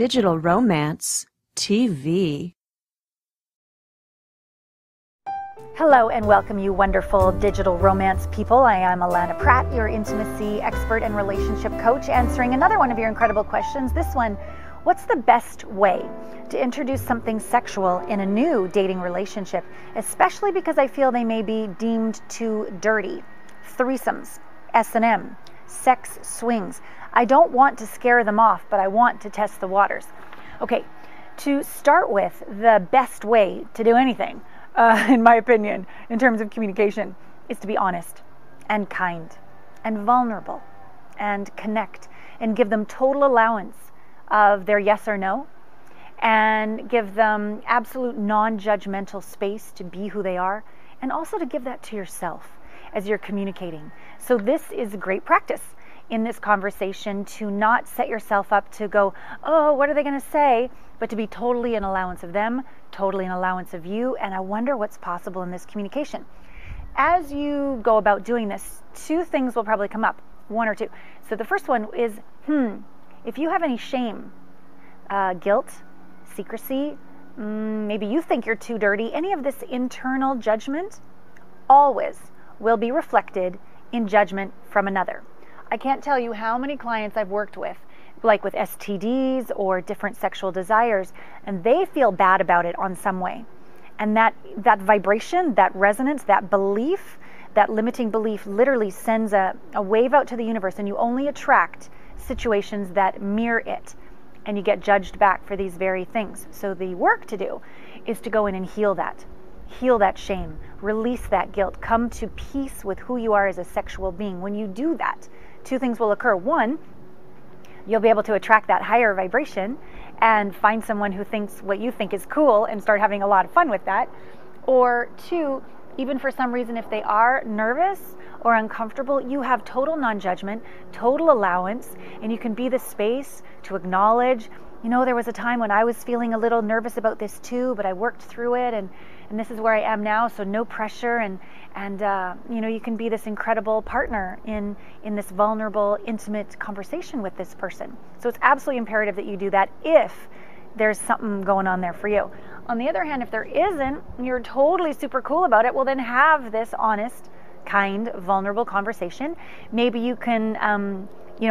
Digital Romance TV. Hello and welcome, you wonderful digital romance people. I am Allana Pratt, your intimacy expert and relationship coach, answering another one of your incredible questions. This one, what's the best way to introduce something sexual in a new dating relationship, especially because I feel they may be deemed too dirty? Threesomes, S&M, sex swings. I don't want to scare them off, but I want to test the waters. Okay, to start with, the best way to do anything, in my opinion, in terms of communication, is to be honest and kind and vulnerable and connect and give them total allowance of their yes or no, and give them absolute non-judgmental space to be who they are, and also to give that to yourself as you're communicating. So this is great practice in this conversation, to not set yourself up to go, oh, what are they going to say? But to be totally in allowance of them, totally in allowance of you, and I wonder what's possible in this communication. As you go about doing this, two things will probably come up, one or two. So the first one is, if you have any shame, guilt, secrecy, maybe you think you're too dirty, any of this internal judgment always will be reflected in judgment from another. I can't tell you how many clients I've worked with, like with STDs or different sexual desires, and they feel bad about it on some way. And that vibration, that resonance, that belief, that limiting belief literally sends a wave out to the universe, and you only attract situations that mirror it, and you get judged back for these very things. So the work to do is to go in and heal that shame, release that guilt, come to peace with who you are as a sexual being. When you do that, two things will occur. One, you'll be able to attract that higher vibration and find someone who thinks what you think is cool and start having a lot of fun with that. Or two, even for some reason, if they are nervous or uncomfortable, you have total non-judgment, total allowance, and you can be the space to acknowledge, there was a time when I was feeling a little nervous about this too, but I worked through it, and this is where I am now, so no pressure, and you can be this incredible partner in this vulnerable, intimate conversation with this person. So it's absolutely imperative that you do that if there's something going on there for you. On the other hand, if there isn't, you're totally super cool about it, well then have this honest, kind, vulnerable conversation. Maybe you can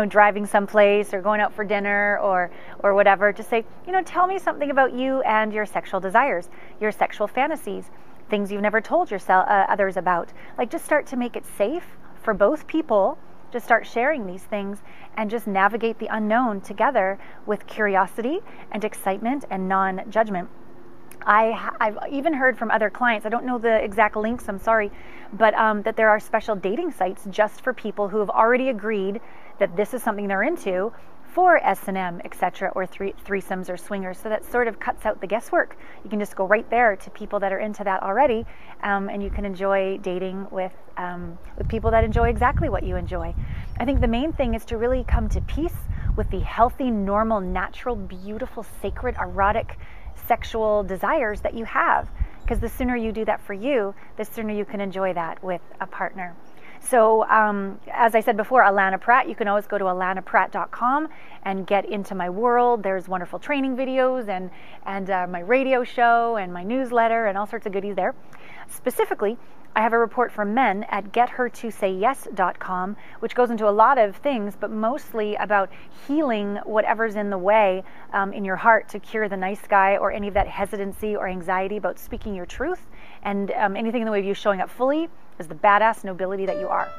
driving someplace or going out for dinner or whatever, to say, tell me something about you and your sexual desires, your sexual fantasies, things you've never told yourself others about. Like, just start to make it safe for both people. Just start sharing these things and just navigate the unknown together with curiosity and excitement and non-judgment. I've even heard from other clients, I don't know the exact links, I'm sorry, but that there are special dating sites just for people who have already agreed that this is something they're into, for S&M, etc., or threesomes or swingers. So that sort of cuts out the guesswork. You can just go right there to people that are into that already, and you can enjoy dating with people that enjoy exactly what you enjoy. I think the main thing is to really come to peace with the healthy, normal, natural, beautiful, sacred, erotic, sexual desires that you have, because the sooner you do that for you, the sooner you can enjoy that with a partner. So as I said before, Allana Pratt, you can always go to allanapratt.com and get into my world. There's wonderful training videos and my radio show and my newsletter and all sorts of goodies there. Specifically, I have a report for men at gethertosayyes.com, which goes into a lot of things, but mostly about healing whatever's in the way in your heart, to cure the nice guy or any of that hesitancy or anxiety about speaking your truth, and anything in the way of you showing up fully as the badass nobility that you are.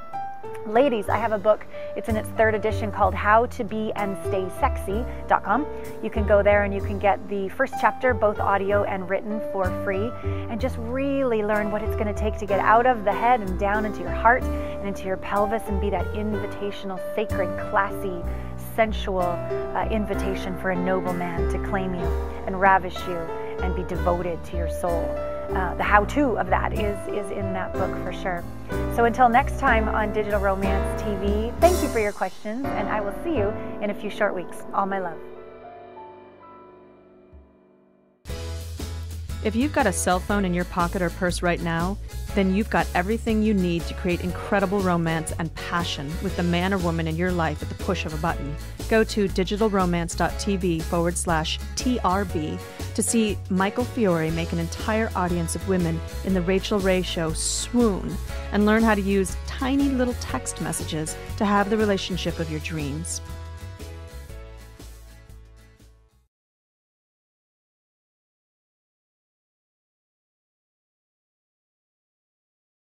Ladies, I have a book. It's in its 3rd edition called How to Be and Stay Sexy.com. You can go there and you can get the first chapter, both audio and written, for free, and just really learn what it's going to take to get out of the head and down into your heart and into your pelvis and be that invitational, sacred, classy, sensual invitation for a noble man to claim you and ravish you and be devoted to your soul. The how-to of that is in that book for sure. So until next time on Digital Romance TV, thank you for your questions, and I will see you in a few short weeks. All my love. If you've got a cell phone in your pocket or purse right now, then you've got everything you need to create incredible romance and passion with the man or woman in your life at the push of a button. Go to digitalromance.tv/TRB to see Michael Fiore make an entire audience of women in The Rachel Ray Show swoon and learn how to use tiny little text messages to have the relationship of your dreams.